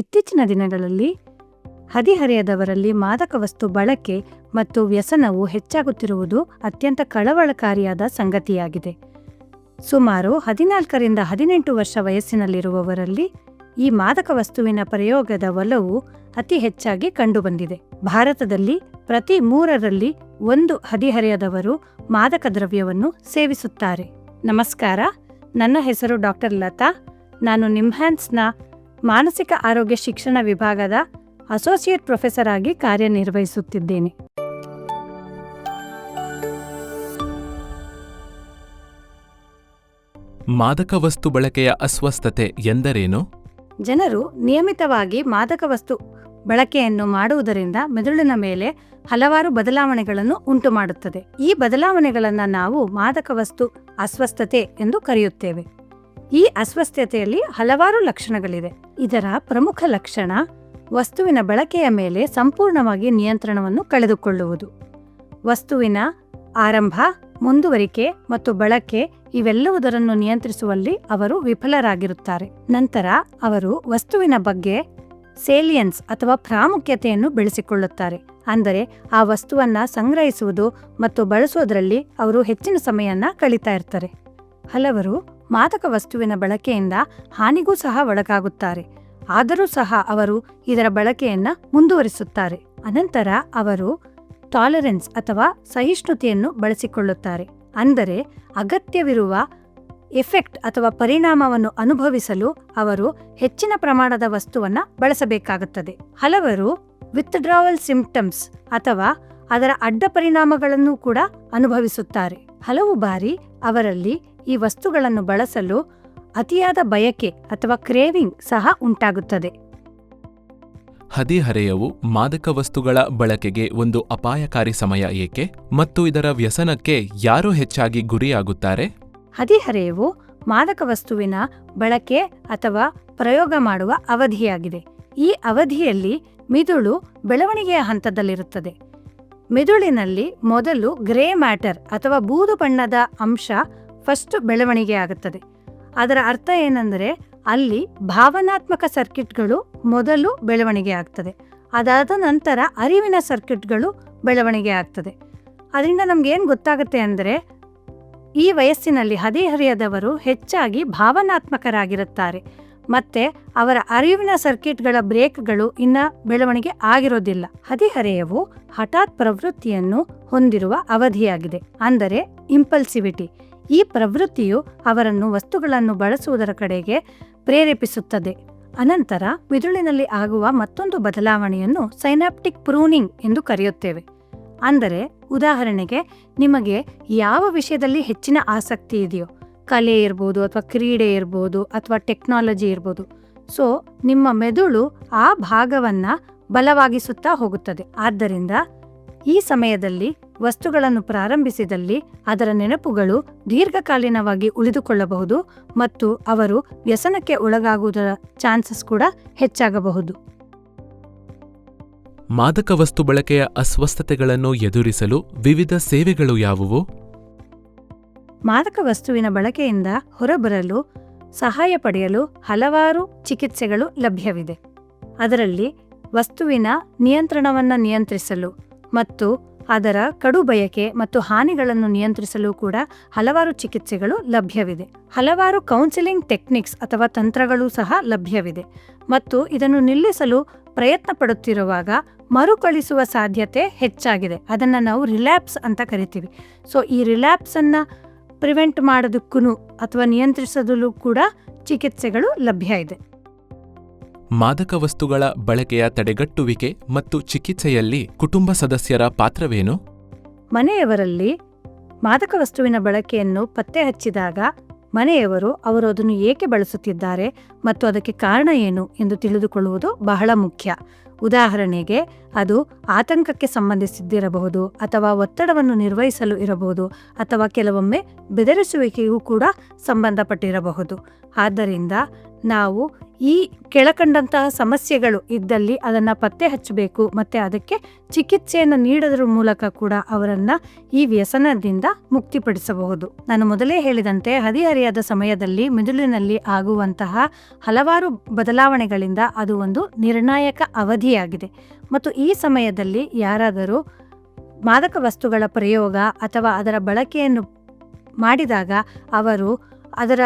ಇತ್ತೀಚಿನ ದಿನಗಳಲ್ಲಿ ಹದಿಹರೆಯದವರಲ್ಲಿ ಮಾದಕ ವಸ್ತು ಬಳಕೆ ಮತ್ತು ವ್ಯಸನವು ಹೆಚ್ಚಾಗುತ್ತಿರುವುದು ಅತ್ಯಂತ ಕಳವಳಕಾರಿಯಾದ ಸಂಗತಿಯಾಗಿದೆ. ಸುಮಾರು 14ರಿಂದ 18 ವರ್ಷ ವಯಸ್ಸಿನಲ್ಲಿರುವವರಲ್ಲಿ ಈ ಮಾದಕ ವಸ್ತುವಿನ ಪ್ರಯೋಗದ ಒಲವು ಅತಿ ಹೆಚ್ಚಾಗಿ ಕಂಡುಬಂದಿದೆ. ಭಾರತದಲ್ಲಿ ಪ್ರತಿ 3ರಲ್ಲಿ 1 ಹದಿಹರೆಯದವರು ಮಾದಕ ದ್ರವ್ಯವನ್ನು ಸೇವಿಸುತ್ತಾರೆ. ನಮಸ್ಕಾರ, ನನ್ನ ಹೆಸರು ಡಾಕ್ಟರ್ ಲತಾ. ನಾನು ನಿಮ್ಹಾನ್ಸ್ನ ಮಾನಸಿಕ ಆರೋಗ್ಯ ಶಿಕ್ಷಣ ವಿಭಾಗದ ಅಸೋಸಿಯೇಟ್ ಪ್ರೊಫೆಸರ್ ಆಗಿ ಕಾರ್ಯನಿರ್ವಹಿಸುತ್ತಿದ್ದೇನೆ. ಮಾದಕ ವಸ್ತು ಬಳಕೆಯ ಅಸ್ವಸ್ಥತೆ ಎಂದರೇನು? ಜನರು ನಿಯಮಿತವಾಗಿ ಮಾದಕ ವಸ್ತು ಬಳಕೆಯನ್ನು ಮಾಡುವುದರಿಂದ ಮೆದುಳಿನ ಮೇಲೆ ಹಲವಾರು ಬದಲಾವಣೆಗಳನ್ನು ಉಂಟುಮಾಡುತ್ತದೆ. ಈ ಬದಲಾವಣೆಗಳನ್ನು ನಾವು ಮಾದಕ ವಸ್ತು ಅಸ್ವಸ್ಥತೆ ಎಂದು ಕರೆಯುತ್ತೇವೆ. ಈ ಅಸ್ವಸ್ಥತೆಯಲ್ಲಿ ಹಲವಾರು ಲಕ್ಷಣಗಳಿದೆ. ಇದರ ಪ್ರಮುಖ ಲಕ್ಷಣ ವಸ್ತುವಿನ ಬಳಕೆಯ ಮೇಲೆ ಸಂಪೂರ್ಣವಾಗಿ ನಿಯಂತ್ರಣವನ್ನು ಕಳೆದುಕೊಳ್ಳುವುದು. ವಸ್ತುವಿನ ಆರಂಭ, ಮುಂದುವರಿಕೆ ಮತ್ತು ಬಳಕೆ ಇವೆಲ್ಲವುದರನ್ನು ನಿಯಂತ್ರಿಸುವಲ್ಲಿ ಅವರು ವಿಫಲರಾಗಿರುತ್ತಾರೆ. ನಂತರ ಅವರು ವಸ್ತುವಿನ ಬಗ್ಗೆ ಸೇಲಿಯನ್ಸ್ ಅಥವಾ ಪ್ರಾಮುಖ್ಯತೆಯನ್ನು ಬೆಳೆಸಿಕೊಳ್ಳುತ್ತಾರೆ. ಅಂದರೆ ಆ ವಸ್ತುವನ್ನ ಸಂಗ್ರಹಿಸುವುದು ಮತ್ತು ಬಳಸುವುದರಲ್ಲಿ ಅವರು ಹೆಚ್ಚಿನ ಸಮಯನ ಕಳೀತಾ ಇರ್ತಾರೆ. ಹಲವರು ಮಾದಕ ವಸ್ತುವಿನ ಬಳಕೆಯಿಂದ ಹಾನಿಗೂ ಸಹ ಒಳಗಾಗುತ್ತಾರೆ. ಆದರೂ ಸಹ ಅವರು ಇದರ ಬಳಕೆಯನ್ನ ಮುಂದುವರಿಸುತ್ತಾರೆ. ಅನಂತರ ಅವರು ಟಾಲರೆನ್ಸ್ ಅಥವಾ ಸಹಿಷ್ಣುತೆಯನ್ನು ಬಳಸಿಕೊಳ್ಳುತ್ತಾರೆ. ಅಂದರೆ ಅಗತ್ಯವಿರುವ ಎಫೆಕ್ಟ್ ಅಥವಾ ಪರಿಣಾಮವನ್ನು ಅನುಭವಿಸಲು ಅವರು ಹೆಚ್ಚಿನ ಪ್ರಮಾಣದ ವಸ್ತುವನ್ನ ಬಳಸಬೇಕಾಗುತ್ತದೆ. ಹಲವರು ವಿತ್ಡ್ರಾವಲ್ ಸಿಂಪ್ಟಮ್ಸ್ ಅಥವಾ ಅದರ ಅಡ್ಡ ಪರಿಣಾಮಗಳನ್ನು ಕೂಡ ಅನುಭವಿಸುತ್ತಾರೆ. ಹಲವು ಬಾರಿ ಅವರಲ್ಲಿ ಈ ವಸ್ತುಗಳನ್ನು ಬಳಸಲು ಅತಿಯಾದ ಬಯಕೆ ಅಥವಾ ಕ್ರೇವಿಂಗ್ ಸಹ ಉಂಟಾಗುತ್ತದೆ. ಹದಿಹರೆಯವು ಮಾದಕ ವಸ್ತುಗಳ ಬಳಕೆಗೆ ಒಂದು ಅಪಾಯಕಾರಿ ಸಮಯ ಏಕೆ? ಮತ್ತು ಇದರ ವ್ಯಸನಕ್ಕೆ ಯಾರು ಹೆಚ್ಚಾಗಿ ಗುರಿಯಾಗುತ್ತಾರೆ? ಹದಿಹರೆಯವು ಮಾದಕ ವಸ್ತುವಿನ ಬಳಕೆ ಅಥವಾ ಪ್ರಯೋಗ ಮಾಡುವ ಅವಧಿಯಾಗಿದೆ. ಈ ಅವಧಿಯಲ್ಲಿ ಮಿದುಳು ಬೆಳವಣಿಗೆಯ ಹಂತದಲ್ಲಿರುತ್ತದೆ. ಮೆದುಳಿನಲ್ಲಿ ಮೊದಲು ಗ್ರೇ ಮ್ಯಾಟರ್ ಅಥವಾ ಬೂದು ಬಣ್ಣದ ಅಂಶ ಫಸ್ಟ್ ಬೆಳವಣಿಗೆ ಆಗುತ್ತದೆ. ಅದರ ಅರ್ಥ ಏನೆಂದರೆ ಅಲ್ಲಿ ಭಾವನಾತ್ಮಕ ಸರ್ಕ್ಯೂಟ್ಗಳು ಮೊದಲು ಬೆಳವಣಿಗೆ ಆಗ್ತದೆ. ಅದಾದ ನಂತರ ಅರಿವಿನ ಸರ್ಕ್ಯೂಟ್ಗಳು ಬೆಳವಣಿಗೆ ಆಗ್ತದೆ. ಅದರಿಂದ ನಮ್ಗೇನು ಗೊತ್ತಾಗುತ್ತೆ ಅಂದರೆ ಈ ವಯಸ್ಸಿನಲ್ಲಿ ಹದಿಹರೆಯದವರು ಹೆಚ್ಚಾಗಿ ಭಾವನಾತ್ಮಕರಾಗಿರುತ್ತಾರೆ ಮತ್ತೆ ಅವರ ಅರಿವಿನ ಸರ್ಕ್ಯೂಟ್ಗಳ ಬ್ರೇಕ್ಗಳು ಇನ್ನ ಬೆಳವಣಿಗೆ ಆಗಿರೋದಿಲ್ಲ. ಹದಿಹರೆಯವು ಹಠಾತ್ ಪ್ರವೃತ್ತಿಯನ್ನು ಹೊಂದಿರುವ ಅವಧಿಯಾಗಿದೆ, ಅಂದರೆ ಇಂಪಲ್ಸಿವಿಟಿ. ಈ ಪ್ರವೃತ್ತಿಯು ಅವರನ್ನು ವಸ್ತುಗಳನ್ನು ಬಳಸುವುದರ ಕಡೆಗೆ ಪ್ರೇರೇಪಿಸುತ್ತದೆ. ಅನಂತರ ಮಿದುಳಿನಲ್ಲಿ ಆಗುವ ಮತ್ತೊಂದು ಬದಲಾವಣೆಯನ್ನು ಸೈನಾಪ್ಟಿಕ್ ಪ್ರೂನಿಂಗ್ ಎಂದು ಕರೆಯುತ್ತೇವೆ. ಅಂದರೆ ಉದಾಹರಣೆಗೆ, ನಿಮಗೆ ಯಾವ ವಿಷಯದಲ್ಲಿ ಹೆಚ್ಚಿನ ಆಸಕ್ತಿ ಇದೆಯೋ, ಕಲೆ ಇರ್ಬೋದು ಅಥವಾ ಕ್ರೀಡೆ ಇರ್ಬೋದು ಅಥವಾ ಟೆಕ್ನಾಲಜಿ ಇರ್ಬೋದು, ಸೊ ನಿಮ್ಮ ಮೆದುಳು ಆ ಭಾಗವನ್ನ ಬಲವಾಗಿಸುತ್ತಾ ಹೋಗುತ್ತದೆ. ಆದ್ದರಿಂದ ಈ ಸಮಯದಲ್ಲಿ ವಸ್ತುಗಳನ್ನು ಪ್ರಾರಂಭಿಸಿದಲ್ಲಿ ಅದರ ನೆನಪುಗಳು ದೀರ್ಘಕಾಲೀನವಾಗಿ ಉಳಿದುಕೊಳ್ಳಬಹುದು ಮತ್ತು ಅವರು ವ್ಯಸನಕ್ಕೆ ಒಳಗಾಗುವುದರ ಚಾನ್ಸಸ್ ಕೂಡ ಹೆಚ್ಚಾಗಬಹುದು. ಮಾದಕ ವಸ್ತು ಬಳಕೆಯ ಅಸ್ವಸ್ಥತೆಗಳನ್ನು ಎದುರಿಸಲು ವಿವಿಧ ಸೇವೆಗಳು ಯಾವುವು? ಮಾದಕ ವಸ್ತುವಿನ ಬಳಕೆಯಿಂದ ಹೊರಬರಲು ಸಹಾಯ ಪಡೆಯಲು ಹಲವಾರು ಚಿಕಿತ್ಸೆಗಳು ಲಭ್ಯವಿದೆ. ಅದರಲ್ಲಿ ವಸ್ತುವಿನ ನಿಯಂತ್ರಣವನ್ನು ನಿಯಂತ್ರಿಸಲು ಮತ್ತು ಅದರ ಕಡು ಬಯಕೆ ಮತ್ತು ಹಾನಿಗಳನ್ನು ನಿಯಂತ್ರಿಸಲು ಕೂಡ ಹಲವಾರು ಚಿಕಿತ್ಸೆಗಳು ಲಭ್ಯವಿದೆ. ಹಲವಾರು ಕೌನ್ಸಿಲಿಂಗ್ ಟೆಕ್ನಿಕ್ಸ್ ಅಥವಾ ತಂತ್ರಗಳು ಸಹ ಲಭ್ಯವಿದೆ. ಮತ್ತು ಇದನ್ನು ನಿಲ್ಲಿಸಲು ಪ್ರಯತ್ನ ಪಡುತ್ತಿರುವಾಗ ಮರುಕಳಿಸುವ ಸಾಧ್ಯತೆ ಹೆಚ್ಚಾಗಿದೆ. ಅದನ್ನು ನಾವು ರಿಲ್ಯಾಪ್ಸ್ ಅಂತ ಕರಿತೀವಿ. ಸೊ ಈ ರಿಲ್ಯಾಪ್ಸನ್ನು ಪ್ರಿವೆಂಟ್ ಮಾಡೋದಕ್ಕೂ ಅಥವಾ ನಿಯಂತ್ರಿಸಲು ಕೂಡ ಚಿಕಿತ್ಸೆಗಳು ಲಭ್ಯ ಇದೆ. ಮಾದಕ ವಸ್ತುಗಳ ಬಳಕೆಯ ತಡೆಗಟ್ಟುವಿಕೆ ಮತ್ತು ಚಿಕಿತ್ಸೆಯಲ್ಲಿ ಕುಟುಂಬ ಸದಸ್ಯರ ಪಾತ್ರವೇನು? ಮನೆಯವರಲ್ಲಿ ಮಾದಕ ವಸ್ತುವಿನ ಬಳಕೆಯನ್ನು ಪತ್ತೆ ಹಚ್ಚಿದಾಗ ಮನೆಯವರು ಅವರು ಅದನ್ನು ಏಕೆ ಬಳಸುತ್ತಿದ್ದಾರೆ ಮತ್ತು ಅದಕ್ಕೆ ಕಾರಣ ಏನು ಎಂದು ತಿಳಿದುಕೊಳ್ಳುವುದು ಬಹಳ ಮುಖ್ಯ. ಉದಾಹರಣೆಗೆ, ಅದು ಆತಂಕಕ್ಕೆ ಸಂಬಂಧಿಸಿದ್ದಿರಬಹುದು ಅಥವಾ ಒತ್ತಡವನ್ನು ನಿರ್ವಹಿಸಲು ಇರಬಹುದು ಅಥವಾ ಕೆಲವೊಮ್ಮೆ ಬೆದರಿಸುವಿಕೆಯೂ ಕೂಡ ಸಂಬಂಧಪಟ್ಟಿರಬಹುದು. ಆದ್ದರಿಂದ ನಾವು ಈ ಕೆಳಕಂಡಂತಹ ಸಮಸ್ಯೆಗಳು ಇದ್ದಲ್ಲಿ ಅದನ್ನು ಪತ್ತೆ ಹಚ್ಚಬೇಕು ಮತ್ತು ಅದಕ್ಕೆ ಚಿಕಿತ್ಸೆಯನ್ನು ನೀಡೋದ್ರ ಮೂಲಕ ಕೂಡ ಅವರನ್ನು ಈ ವ್ಯಸನದಿಂದ ಮುಕ್ತಿಪಡಿಸಬಹುದು. ನಾನು ಮೊದಲೇ ಹೇಳಿದಂತೆ ಹದಿಹರೆಯದ ಸಮಯದಲ್ಲಿ ಮಿದುಳಿನಲ್ಲಿ ಆಗುವಂತಹ ಹಲವಾರು ಬದಲಾವಣೆಗಳಿಂದ ಅದು ಒಂದು ನಿರ್ಣಾಯಕ ಅವಧಿಯಾಗಿದೆ. ಮತ್ತು ಈ ಸಮಯದಲ್ಲಿ ಯಾರಾದರೂ ಮಾದಕ ವಸ್ತುಗಳ ಪ್ರಯೋಗ ಅಥವಾ ಅದರ ಬಳಕೆಯನ್ನು ಮಾಡಿದಾಗ ಅವರು ಅದರ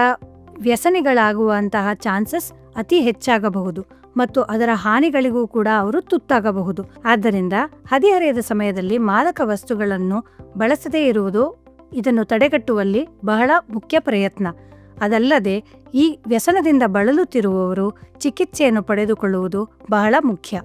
ವ್ಯಸನಿಗಳಾಗುವಂತಹ ಚಾನ್ಸಸ್ ಅತಿ ಹೆಚ್ಚಾಗಬಹುದು ಮತ್ತು ಅದರ ಹಾನಿಗಳಿಗೂ ಕೂಡ ಅವರು ತುತ್ತಾಗಬಹುದು. ಆದ್ದರಿಂದ ಹದಿಹರೆಯದ ಸಮಯದಲ್ಲಿ ಮಾದಕ ವಸ್ತುಗಳನ್ನು ಬಳಸದೇ ಇರುವುದು ಇದನ್ನು ತಡೆಗಟ್ಟುವಲ್ಲಿ ಬಹಳ ಮುಖ್ಯ ಪ್ರಯತ್ನ. ಅದಲ್ಲದೆ ಈ ವ್ಯಸನದಿಂದ ಬಳಲುತ್ತಿರುವವರು ಚಿಕಿತ್ಸೆಯನ್ನು ಪಡೆದುಕೊಳ್ಳುವುದು ಬಹಳ ಮುಖ್ಯ.